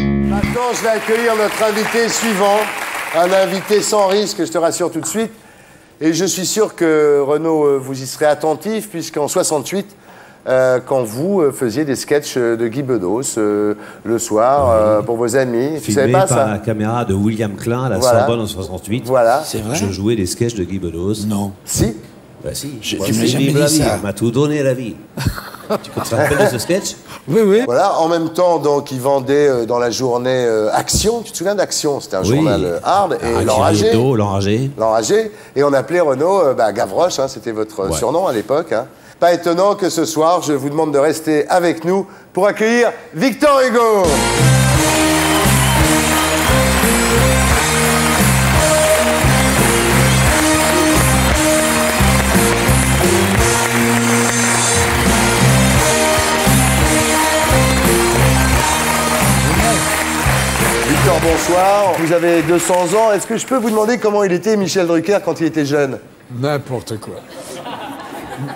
Maintenant, je vais accueillir notre invité suivant. Un invité sans risque, je te rassure tout de suite. Et je suis sûr que, Renaud, vous y serez attentif, puisqu'en 68, quand vous faisiez des sketchs de Guy Bedos le soir pour vos amis. Filmé savez pas par ça la caméra de William Klein à la Voilà. Sorbonne en 68. Voilà. C'est vrai? Je jouais des sketchs de Guy Bedos. Non. Si. Bah si. Tu Moi, m'as c'est jamais vive dit la vie, ça. on m'a tout donné la vie. Tu te rappelles de ce sketch? Oui, oui. Voilà. En même temps, donc, il vendait dans la journée Action. Tu te souviens d'Action? C'était un journal hard. Et l'Enragé. L'Enragé. L'Enragé. Et on appelait Renaud Gavroche, hein, c'était votre surnom à l'époque. Hein. Pas étonnant que ce soir, je vous demande de rester avec nous pour accueillir Victor Hugo. Victor, bonsoir. Vous avez 200 ans. Est-ce que je peux vous demander comment il était, Michel Drucker, quand il était jeune? N'importe quoi.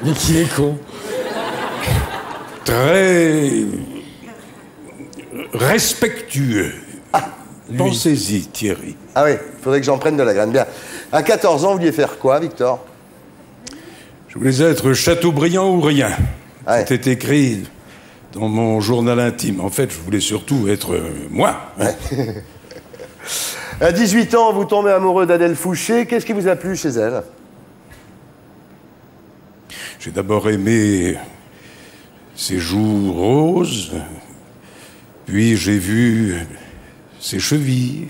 Mais qui est con. Très respectueux. Pensez-y, Thierry. Ah oui, il faudrait que j'en prenne de la graine. Bien. À 14 ans, vous vouliez faire quoi, Victor? Je voulais être Chateaubriand ou rien. Ouais. C'était écrit dans mon journal intime. En fait, je voulais surtout être moi. Ouais. À 18 ans, vous tombez amoureux d'Adèle Fouché. Qu'est-ce qui vous a plu chez elle? J'ai d'abord aimé ses joues roses, puis j'ai vu ses chevilles.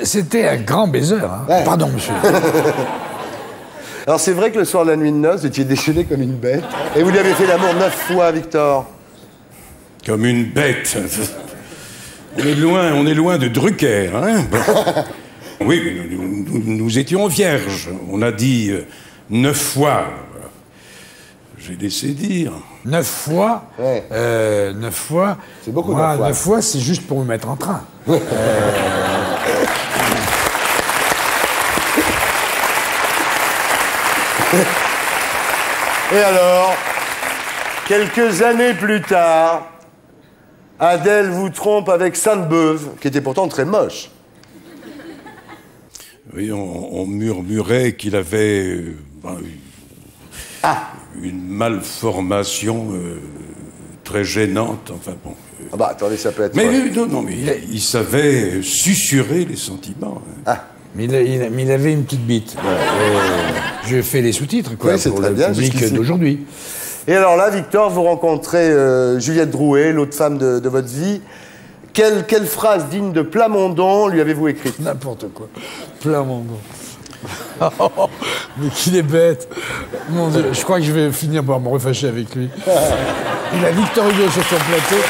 C'était un grand baiser. Hein. Ouais. Pardon, monsieur. Alors c'est vrai que le soir de la nuit de noces, vous étiez déchaîné comme une bête. Et vous lui avez fait l'amour 9 fois, Victor. Comme une bête. On est loin de Drucker, hein. Bon. Oui, nous étions vierges. On a dit 9 fois. J'ai laissé dire. 9 fois. Ouais. 9 fois. C'est beaucoup, Moi, 9 fois. 9 fois, c'est juste pour me mettre en train. Et alors, quelques années plus tard, Adèle vous trompe avec Sainte-Beuve, qui était pourtant très moche. Oui, on murmurait qu'il avait une malformation très gênante. Enfin bon. Ah bah attendez, ça peut être... Mais mais il savait susurrer les sentiments. Hein. Mais il avait une petite bite. Je fais les sous-titres, quoi, Oui, c'est pour très le bien, public jusqu'ici. d'aujourd'hui. Et alors là, Victor, vous rencontrez Juliette Drouet, l'autre femme de votre vie. Quelle phrase digne de Plamondon lui avez-vous écrite? N'importe quoi. Plein mon nom. Mais qu'il est bête. Mon Dieu, je crois que je vais finir par me refâcher avec lui. Il a Victor Hugo sur son plateau.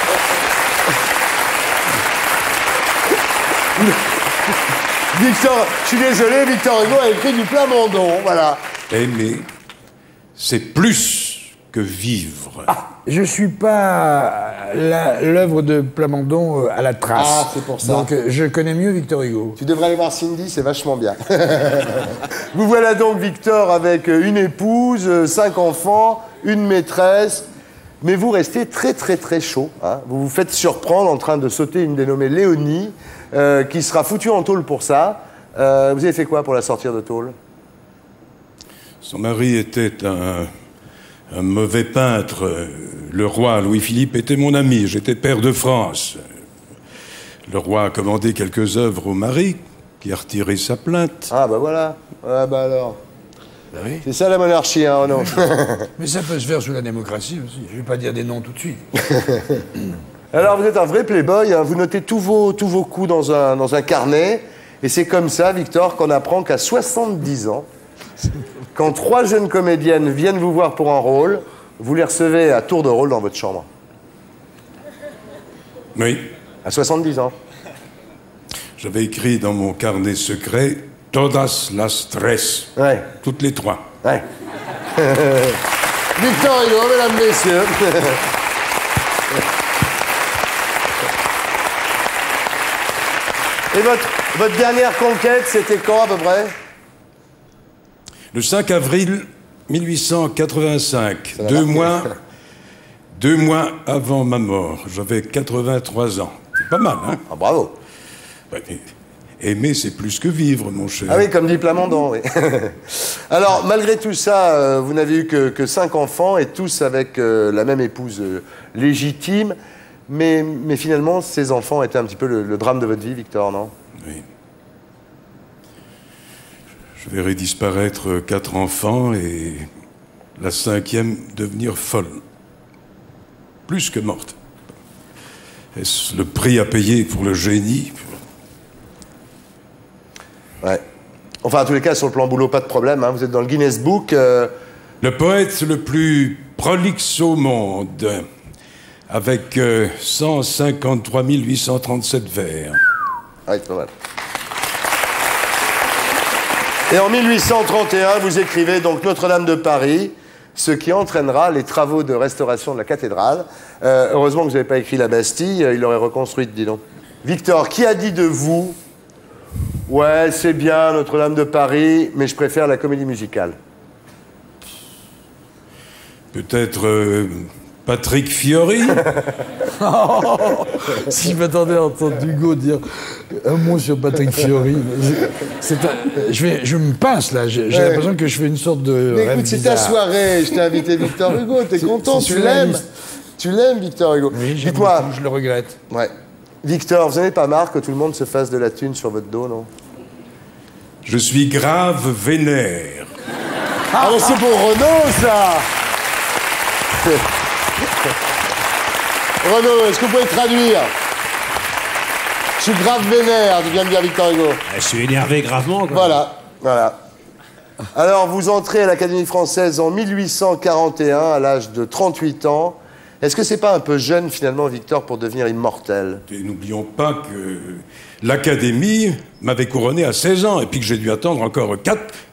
Victor, je suis désolé, Victor Hugo a écrit du Plamondon, voilà. Aimer, c'est plus que vivre. Je suis pas l'œuvre de Plamondon à la trace. Ah, c'est pour ça. Donc je connais mieux Victor Hugo. Tu devrais aller voir Cindy, c'est vachement bien. Vous voilà donc, Victor, avec une épouse, 5 enfants, une maîtresse, mais vous restez très très très chaud. Hein. Vous vous faites surprendre en train de sauter une dénommée Léonie, qui sera foutue en tôle pour ça. Vous avez fait quoi pour la sortir de tôle? Son mari était un mauvais peintre. Le roi Louis-Philippe était mon ami. J'étais pair de France. Le roi a commandé quelques œuvres au mari, qui a retiré sa plainte. Ah bah voilà. Ah bah alors. Bah oui. C'est ça la monarchie, hein, non? Mais ça peut se faire sous la démocratie aussi. Je vais pas dire des noms tout de suite. Alors vous êtes un vrai playboy, hein. Vous notez tous vos coups dans un carnet. Et c'est comme ça, Victor, qu'on apprend qu'à 70 ans, quand 3 jeunes comédiennes viennent vous voir pour un rôle, vous les recevez à tour de rôle dans votre chambre. Oui, À 70 ans. j'avais écrit dans mon carnet secret « Todas las tres ». Ouais, Toutes les 3. ouais. Victor Hugo, mesdames, messieurs. Et votre dernière conquête, c'était quand à peu près? Le 5 avril 1885, 2 mois avant ma mort. J'avais 83 ans. pas mal, hein? Ah, bravo. Ouais, mais aimer, c'est plus que vivre, mon cher. Ah oui, comme dit Plamondon, oui. Alors, malgré tout ça, vous n'avez eu que 5 enfants, et tous avec la même épouse légitime. Mais finalement, ces enfants étaient un petit peu le drame de votre vie, Victor, non? Oui. Je verrai disparaître 4 enfants et la 5e devenir folle. Plus que morte. Est-ce le prix à payer pour le génie? Ouais. Enfin, en tous les cas, sur le plan boulot, pas de problème, hein. Vous êtes dans le Guinness Book. Le poète le plus prolixe au monde, avec 153 837 vers. Ouais, c'est pas mal. Et en 1831, vous écrivez donc Notre-Dame de Paris, ce qui entraînera les travaux de restauration de la cathédrale. Heureusement que vous n'avez pas écrit la Bastille, il l'aurait reconstruite, dis donc. Victor, qui a dit de vous, ouais, c'est bien Notre-Dame de Paris, mais je préfère la comédie musicale? Peut-être Patrick Fiori? Si je m'attendais à entendre Hugo dire un mot sur Patrick Fiori, je me pince là, j'ai l'impression que je fais une sorte de Mais rêve écoute, c'est ta bizarre. soirée, je t'ai invité Victor Hugo, t'es content, tu l'aimes? Tu l'aimes, Victor Hugo? Oui, j'aime Dites-moi, beaucoup, je le regrette. ouais. Victor, vous n'avez pas marre que tout le monde se fasse de la thune sur votre dos, non? Je suis grave vénère. Ah, mais c'est pour Renaud, ça! Renaud, est-ce que vous pouvez traduire? Je suis grave vénère, tu viens de dire Victor Hugo. Je suis énervé gravement, quoi. Voilà, voilà. Alors, vous entrez à l'Académie française en 1841, à l'âge de 38 ans. Est-ce que c'est pas un peu jeune, finalement, Victor, pour devenir immortel? Et n'oublions pas que l'Académie m'avait couronné à 16 ans et puis que j'ai dû attendre encore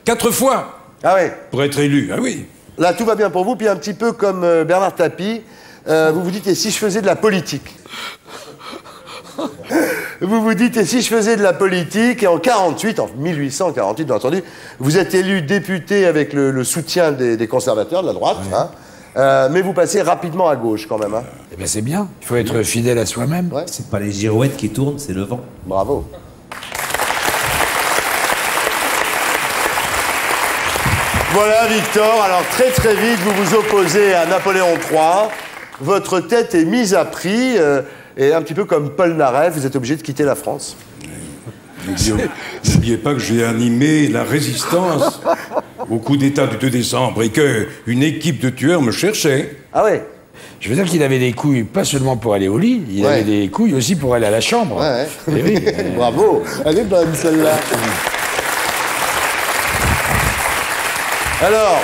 4 fois Ah ouais. pour être élu. Ah oui. Là, tout va bien pour vous, puis un petit peu comme Bernard Tapie, vous vous dites, et si je faisais de la politique? Vous vous dites, et si je faisais de la politique? Et en 1848, bien entendu, vous êtes élu député avec le soutien des conservateurs de la droite, ouais. Hein, mais vous passez rapidement à gauche quand même. Hein. Eh bien, c'est bien, il faut être fidèle à soi-même. Ouais. C'est pas les girouettes qui tournent, c'est le vent. Bravo. Voilà, Victor. Alors, très très vite, vous vous opposez à Napoléon III. Votre tête est mise à prix. Et un petit peu comme Paul Naref, vous êtes obligé de quitter la France. N'oubliez pas que j'ai animé la résistance au coup d'État du 2 décembre et qu'une équipe de tueurs me cherchait. Ah ouais? Je veux dire qu'il avait des couilles, pas seulement pour aller au lit, il avait des couilles aussi pour aller à la chambre. Ouais. Eh oui. Bravo. Elle est bonne, celle-là. Alors,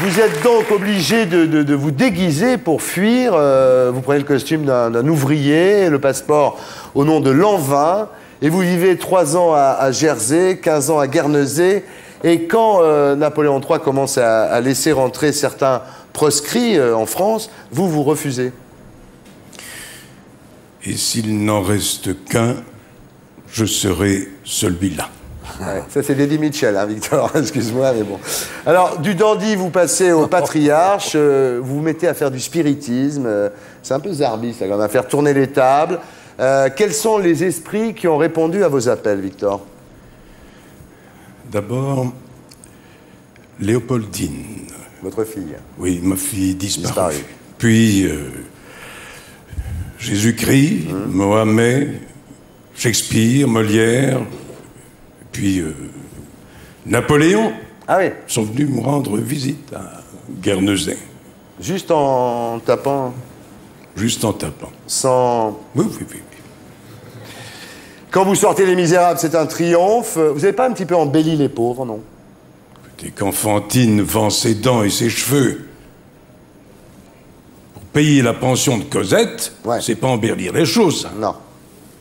vous êtes donc obligé de vous déguiser pour fuir. Vous prenez le costume d'un ouvrier, le passeport au nom de Lanvin, et vous vivez 3 ans à Jersey, 15 ans à Guernesey. Et quand Napoléon III commence à laisser rentrer certains proscrits en France, vous refusez. Et s'il n'en reste qu'un, je serai celui-là. Ouais, ça, c'est Eddie Mitchell, hein, Victor, excuse-moi, mais bon. Alors, du dandy, vous passez au patriarche, vous vous mettez à faire du spiritisme, c'est un peu zarbi, ça, quand même, à faire tourner les tables. Quels sont les esprits qui ont répondu à vos appels, Victor? D'abord, Léopoldine. Votre fille. Oui, ma fille disparue. Puis, Jésus-Christ, Mohamed, Shakespeare, Molière... Puis Napoléon sont venus me rendre visite à Guernesey. Juste en tapant? Juste en tapant. Sans... Oui. Quand vous sortez Les Misérables, c'est un triomphe. Vous n'avez pas un petit peu embelli les pauvres, non? Dès qu'Enfantine vend ses dents et ses cheveux pour payer la pension de Cosette, c'est pas embellir les choses, ça. Non.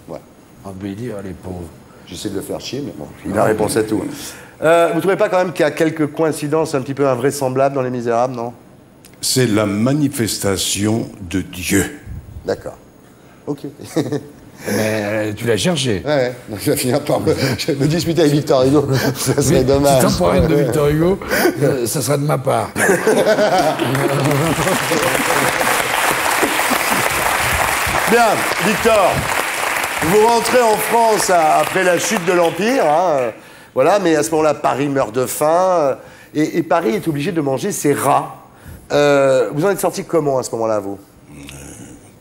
Ouais. Embellir les pauvres. J'essaie de le faire chier, mais bon, il a réponse à tout. Vous trouvez pas quand même qu'il y a quelques coïncidences un petit peu invraisemblables dans Les Misérables, non? C'est la manifestation de Dieu. D'accord. Ok. Mais tu l'as cherché. Ouais. Donc, je vais finir par me disputer avec Victor Hugo. Ça serait dommage. Si t'en prends une de Victor Hugo, ça sera de ma part. Bien, Victor, vous rentrez en France après la chute de l'Empire, hein, voilà, mais à ce moment-là, Paris meurt de faim, et Paris est obligé de manger ses rats. Vous en êtes sorti comment à ce moment-là, vous?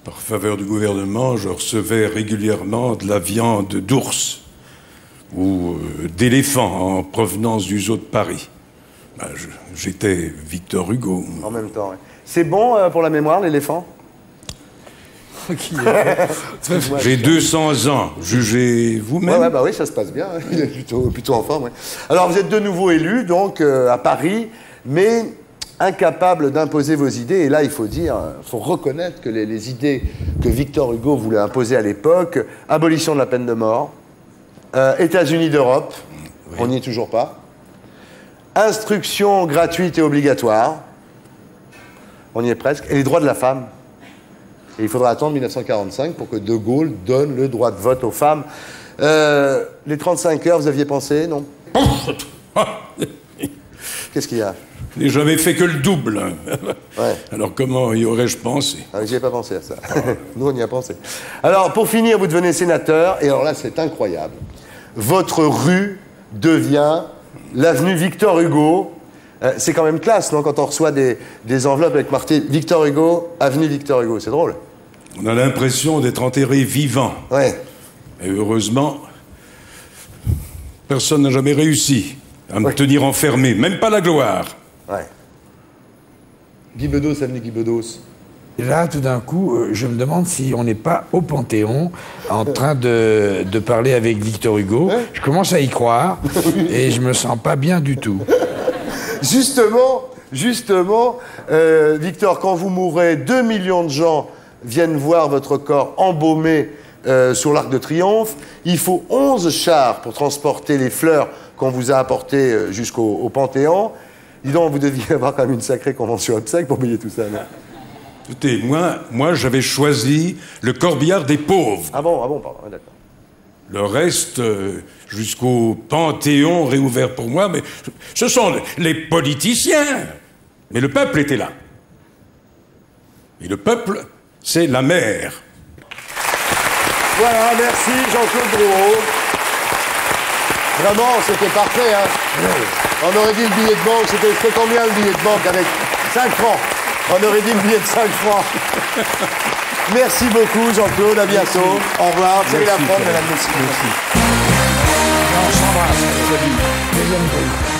Par faveur du gouvernement, je recevais régulièrement de la viande d'ours ou d'éléphants en provenance du zoo de Paris. Ben, j'étais Victor Hugo. En même temps, ouais. C'est bon pour la mémoire, l'éléphant? J'ai 200 ans, jugez vous-même. Ouais, bah oui, ça se passe bien, il est plutôt en forme. Ouais. Alors, vous êtes de nouveau élu, donc, à Paris, mais incapable d'imposer vos idées. Et là, il faut dire, il faut reconnaître que les idées que Victor Hugo voulait imposer à l'époque, abolition de la peine de mort, États-Unis d'Europe, oui. On n'y est toujours pas, instruction gratuite et obligatoire, on y est presque, et les droits de la femme. Et il faudra attendre 1945 pour que De Gaulle donne le droit de vote aux femmes. Les 35 heures, vous aviez pensé, non? Qu'est-ce qu'il y a? J'avais fait que le double. Ouais. Alors comment y aurais-je pensé? Ah, j'y ai pas pensé à ça. Nous, on y a pensé. Alors, pour finir, vous devenez sénateur, et alors là, c'est incroyable. Votre rue devient l'avenue Victor Hugo. C'est quand même classe, non, quand on reçoit des enveloppes avec marqué Victor Hugo, avenue Victor Hugo. C'est drôle. On a l'impression d'être enterré vivant. Ouais. Et heureusement, personne n'a jamais réussi à me tenir enfermé, même pas la gloire. Ouais. Guy Bedos, avenue Guy Bedos. Et là, tout d'un coup, je me demande si on n'est pas au Panthéon en train de parler avec Victor Hugo. Ouais. Je commence à y croire et je me sens pas bien du tout. Justement, Victor, quand vous mourrez, 2 millions de gens viennent voir votre corps embaumé sur l'Arc de Triomphe. Il faut 11 chars pour transporter les fleurs qu'on vous a apportées jusqu'au Panthéon. Dis donc, vous deviez avoir quand même une sacrée convention obsèque pour payer tout ça, non? Écoutez, moi j'avais choisi le corbillard des pauvres. Ah bon, pardon, d'accord. Le reste, jusqu'au Panthéon réouvert pour moi, mais ce sont les politiciens. Mais le peuple était là. Et le peuple, c'est la mer. Voilà, merci Jean-Claude Drouot. Vraiment, c'était parfait, hein. On aurait dit le billet de banque, c'était combien le billet de banque avec 5 francs? On aurait dit le billet de 5 francs. Merci beaucoup Jean-Claude, à bientôt. Merci. Au revoir. Thierry Lafronde, mesdames et messieurs. On s'embrasse. Salut.